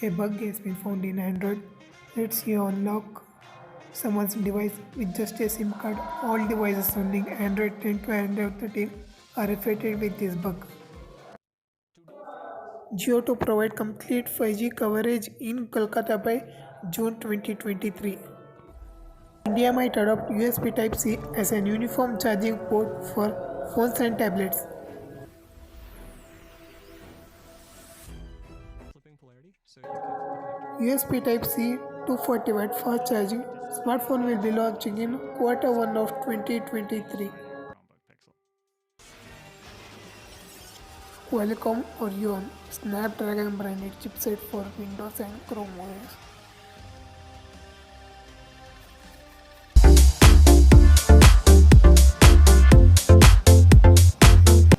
A bug has been found in Android. Let's you unlock someone's device with just a SIM card. All devices running Android 10 to Android 13 are affected with this bug. Jio to provide complete 5G coverage in Kolkata by June 2023. India might adopt USB Type-C as an uniform charging port for phones and tablets. USB Type-C 240-watt fast charging smartphone will be launching in Q1 of 2023. Qualcomm Oryon Snapdragon branded chipset for Windows and Chrome OS.